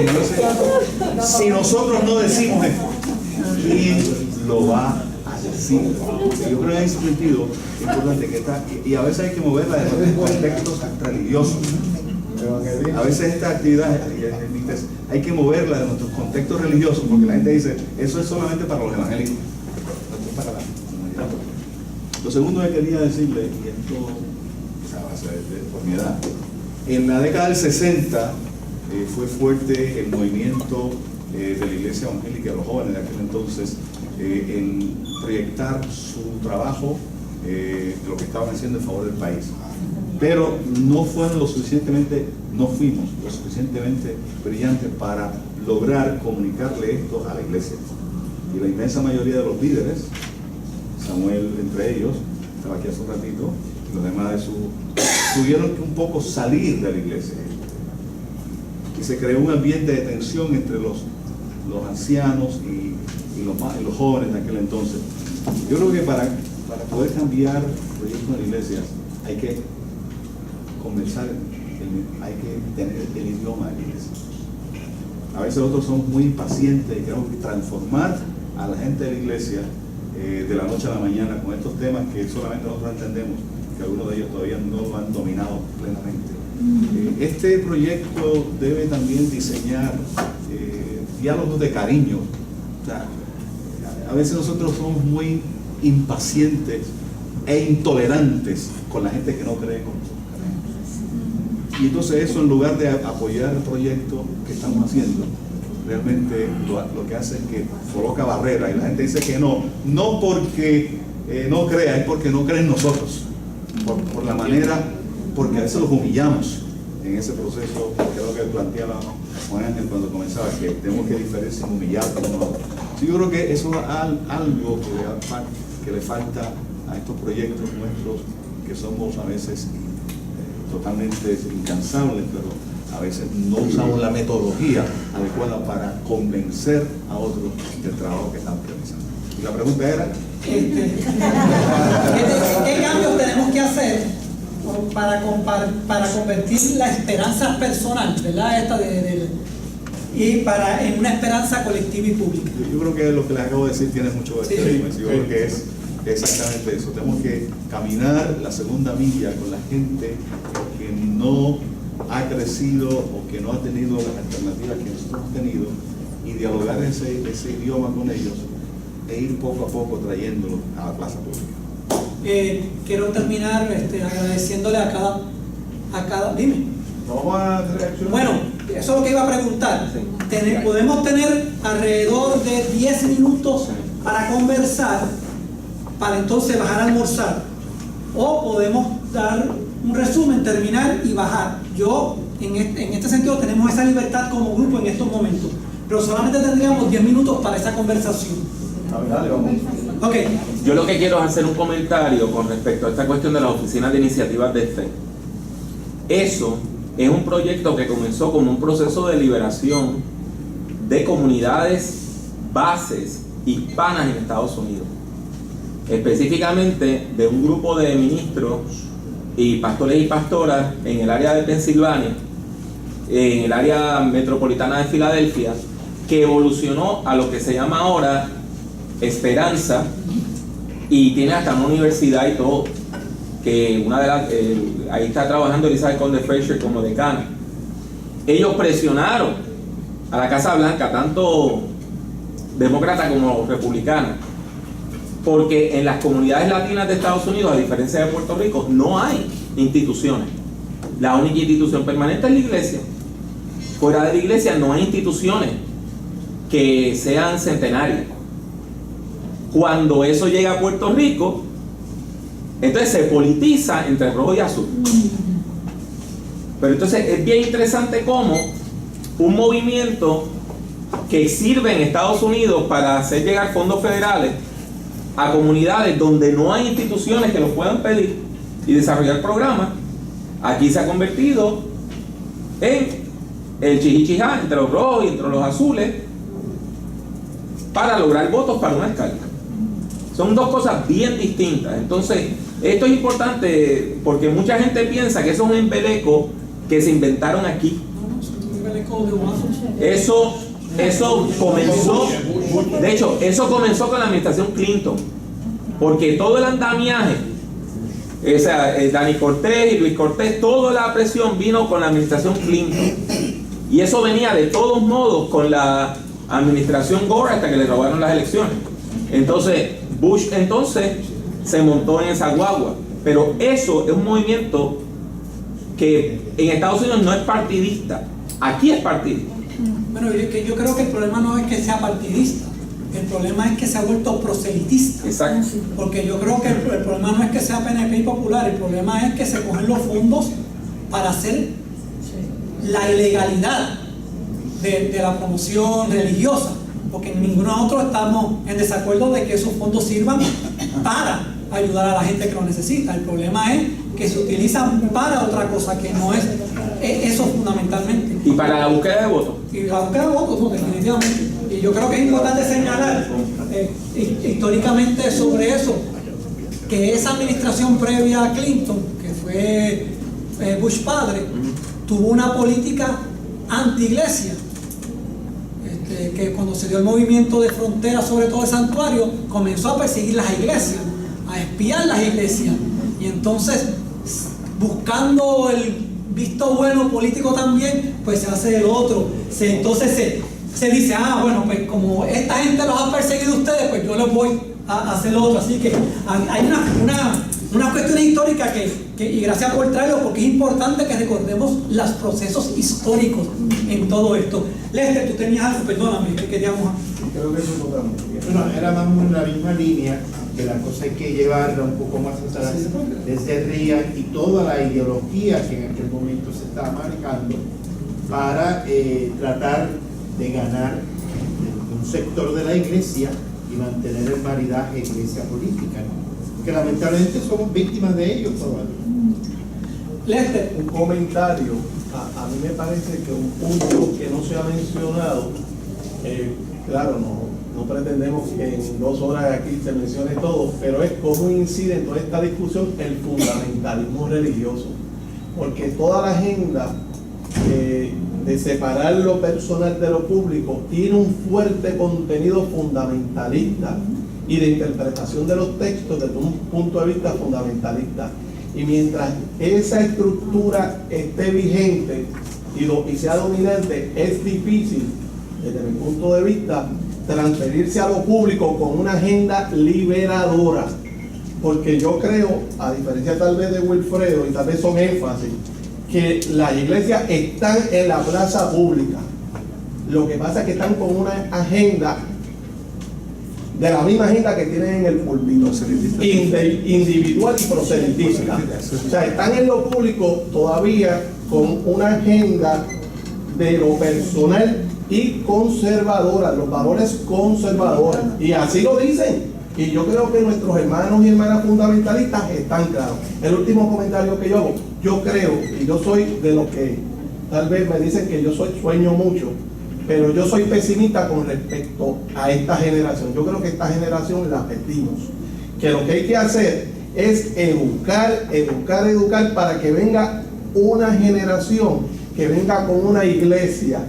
si nosotros no decimos esto, ¿quién lo va a decir? Yo creo que en ese sentido es importante que está, y a veces hay que moverla de los contextos religiosos. A veces esta actividad hay que moverla de nuestros contextos religiosos, porque la gente dice, eso es solamente para los evangélicos, no es para la comunidad. Lo segundo que quería decirle, y esto por mi edad, en la década del 60 fue fuerte el movimiento de la iglesia evangélica de los jóvenes de aquel entonces en proyectar su trabajo, lo que estaban haciendo en favor del país. Pero no fuimos lo suficientemente brillantes para lograr comunicarle esto a la iglesia. Y la inmensa mayoría de los líderes, Samuel entre ellos, estaba aquí hace un ratito, y los demás tuvieron que un poco salir de la iglesia. Y se creó un ambiente de tensión entre los ancianos y los jóvenes de aquel entonces. Yo creo que para poder cambiar proyectos en la iglesia hay que conversar, hay que tener el idioma de la iglesia. A veces nosotros somos muy impacientes y queremos transformar a la gente de la iglesia de la noche a la mañana con estos temas que solamente nosotros entendemos, que algunos de ellos todavía no lo han dominado plenamente. Este proyecto debe también diseñar diálogos de cariño. O sea, a veces nosotros somos muy impacientes e intolerantes con la gente que no cree como nosotros creemos. Y entonces eso, en lugar de apoyar el proyecto que estamos haciendo, realmente lo que hace es que coloca barreras y la gente dice que no porque no crea, es porque no cree en nosotros, por la manera, porque a veces los humillamos en ese proceso. Creo que planteaba Juan Ángel cuando comenzaba, que tenemos que diferenciar sin humillar uno a otro. Sí, yo creo que eso es algo que le falta a estos proyectos nuestros, que somos a veces totalmente incansables, pero a veces no usamos la metodología adecuada para convencer a otros del trabajo que estamos realizando. Y la pregunta era... ¿Qué cambios tenemos que hacer para convertir la esperanza personal, ¿verdad? En una esperanza colectiva y pública? Yo creo que lo que les acabo de decir tiene mucho de sí. Yo creo que es exactamente eso. Tenemos que caminar la segunda milla con la gente que no ha crecido o que no ha tenido las alternativas que nosotros hemos tenido, y dialogar ese idioma con ellos e ir poco a poco trayéndolo a la plaza pública. Quiero terminar agradeciéndole a cada... Dime. Vamos a reaccionar. Bueno, eso es lo que iba a preguntar. Podemos tener alrededor de 10 minutos para conversar, para entonces bajar a almorzar, o podemos dar un resumen, terminar y bajar. Yo, en este sentido, tenemos esa libertad como grupo en estos momentos, pero solamente tendríamos 10 minutos para esa conversación. Dale, vamos. Okay. Yo lo que quiero es hacer un comentario con respecto a esta cuestión de las oficinas de iniciativas de fe. Eso es un proyecto que comenzó como un proceso de liberación de comunidades bases hispanas en Estados Unidos, específicamente de un grupo de ministros y pastores y pastoras en el área de Pensilvania, en el área metropolitana de Filadelfia, que evolucionó a lo que se llama ahora Esperanza, y tiene hasta una universidad y todo, que una de las ahí está trabajando Elizabeth Conde Fraser como decana. Ellos presionaron a la Casa Blanca, tanto demócrata como republicana, porque en las comunidades latinas de Estados Unidos, a diferencia de Puerto Rico, no hay instituciones. La única institución permanente es la iglesia. Fuera de la iglesia no hay instituciones que sean centenarias. Cuando eso llega a Puerto Rico, entonces se politiza entre rojo y azul. Pero entonces es bien interesante cómo un movimiento que sirve en Estados Unidos para hacer llegar fondos federales a comunidades donde no hay instituciones que los puedan pedir y desarrollar programas, aquí se ha convertido en el chichichijá entre los rojos y entre los azules para lograr votos para una escala. Son dos cosas bien distintas. Entonces, esto es importante porque mucha gente piensa que eso es un embeleco que se inventaron aquí. Eso comenzó, de hecho, eso comenzó con la administración Clinton, porque todo el andamiaje, o sea, Dani Cortés y Luis Cortés, toda la presión vino con la administración Clinton, y eso venía de todos modos con la administración Gore hasta que le robaron las elecciones. Entonces Bush se montó en esa guagua, pero eso es un movimiento que en Estados Unidos no es partidista, aquí es partidista. Bueno, yo creo que el problema no es que sea partidista, el problema es que se ha vuelto proselitista. Exacto. Porque yo creo que el problema no es que sea PNP y popular, el problema es que se cogen los fondos para hacer la ilegalidad de la promoción religiosa, porque en ninguno de nosotros estamos en desacuerdo de que esos fondos sirvan para ayudar a la gente que lo necesita. El problema es que se utilizan para otra cosa que no es eso fundamentalmente. Y para la búsqueda de votos. Y la búsqueda de votos, no, definitivamente. Y yo creo que es importante señalar históricamente sobre eso, que esa administración previa a Clinton, que fue Bush padre, tuvo una política anti-iglesia. que cuando se dio el movimiento de frontera, sobre todo el santuario, comenzó a perseguir las iglesias, a espiar las iglesias. Y entonces, buscando el visto bueno político también, pues se hace el otro. Entonces se dice, bueno, pues como esta gente los ha perseguido a ustedes, pues yo les voy a hacer lo otro. Así que hay una cuestión histórica y gracias por traerlo, porque es importante que recordemos los procesos históricos en todo esto. Lester, tú tenías algo, perdóname, que queríamos... Creo que eso es otra cosa. Bueno, era más o menos la misma línea, que la cosa hay que llevarla un poco más atrás, desde RIA y toda la ideología que en aquel momento se estaba marcando para tratar de ganar un sector de la iglesia y mantener el maridaje iglesia política, ¿no? Que lamentablemente somos víctimas de ellos todavía. Lester. Un comentario, a mí me parece que un punto que no se ha mencionado, claro, no pretendemos que en 2 horas aquí se mencione todo, pero es cómo incide en toda esta discusión el fundamentalismo religioso, porque toda la agenda de separar lo personal de lo público tiene un fuerte contenido fundamentalista y de interpretación de los textos desde un punto de vista fundamentalista. Y mientras esa estructura esté vigente y sea dominante, es difícil, desde mi punto de vista, transferirse a lo público con una agenda liberadora. Porque yo creo, a diferencia tal vez de Wilfredo, y tal vez son énfasis, que las iglesias están en la plaza pública. Lo que pasa es que están con una agenda, de la misma agenda que tienen en el púlpito, individual y proselitista. O sea, están en lo público todavía con una agenda de lo personal y conservadora, los valores conservadores. Y así lo dicen. Y yo creo que nuestros hermanos y hermanas fundamentalistas están claros. El último comentario que yo hago, yo creo, y yo soy de los que tal vez me dicen que yo sueño mucho, pero yo soy pesimista con respecto a esta generación. Yo creo que esta generación la perdimos. Que lo que hay que hacer es educar para que venga una generación, que venga con una iglesia,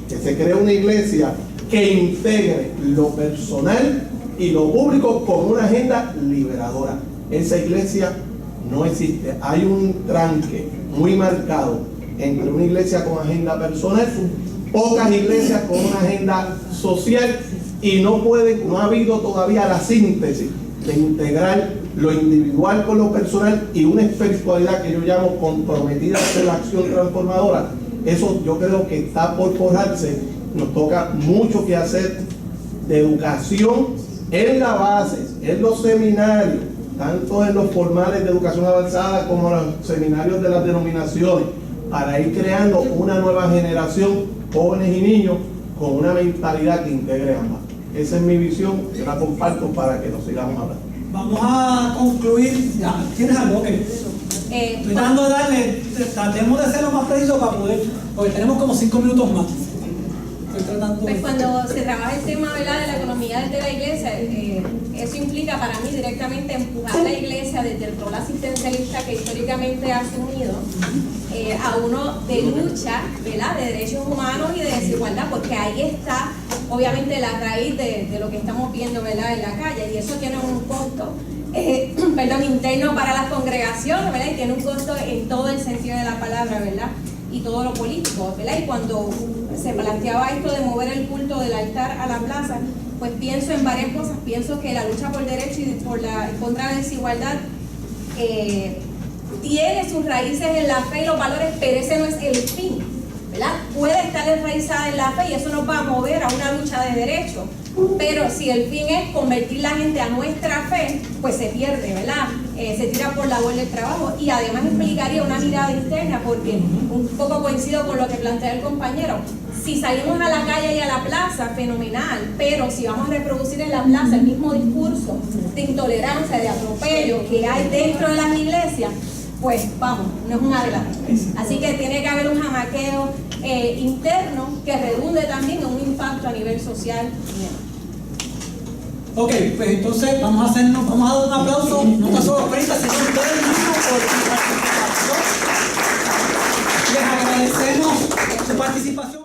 que se cree una iglesia que integre lo personal y lo público con una agenda liberadora. Esa iglesia no existe. Hay un tranque muy marcado entre una iglesia con agenda personal, pocas iglesias con una agenda social, y no ha habido todavía la síntesis de integrar lo individual con lo personal y una espiritualidad que yo llamo comprometida a la acción transformadora. Eso yo creo que está por forjarse. Nos toca mucho que hacer de educación en la base, en los seminarios, tanto en los formales de educación avanzada como en los seminarios de las denominaciones, para ir creando una nueva generación, jóvenes y niños, con una mentalidad que integre ambas. Esa es mi visión, yo la comparto para que nos sigamos hablando. Vamos a concluir. ¿Ya? ¿Tienes algo? Okay. Estoy tratando de darle, tratemos de ser lo más preciso para poder, porque tenemos como 5 minutos más. Pues cuando se trabaja el tema, ¿verdad?, de la economía desde la iglesia, eso implica para mí directamente empujar la iglesia desde el rol asistencialista que históricamente ha asumido a uno de lucha, ¿verdad?, de derechos humanos y de desigualdad, porque ahí está obviamente la raíz de lo que estamos viendo, ¿verdad?, en la calle, y eso tiene un costo interno para las congregaciones, ¿verdad?, y tiene un costo en todo el sentido de la palabra, ¿verdad?, y todo lo político, ¿verdad? Y cuando se planteaba esto de mover el culto del altar a la plaza, pues pienso en varias cosas. Pienso que la lucha por derecho y contra la desigualdad tiene sus raíces en la fe y los valores, pero ese no es el fin, ¿verdad? Puede estar enraizada en la fe y eso nos va a mover a una lucha de derechos, pero si el fin es convertir la gente a nuestra fe, pues se pierde, ¿verdad? Se tira por la borda del trabajo, y además implicaría una mirada interna, porque un poco coincido con lo que plantea el compañero. Si salimos a la calle y a la plaza, fenomenal, pero si vamos a reproducir en la plaza el mismo discurso de intolerancia, de atropello que hay dentro de las iglesias, pues vamos, no es un adelanto. Así que tiene que haber un jamaqueo interno que redunde también en un impacto a nivel social. Ok, pues entonces vamos a dar un aplauso, no tan solo a Frita, sino a ustedes mismos por su participación. Les agradecemos su participación.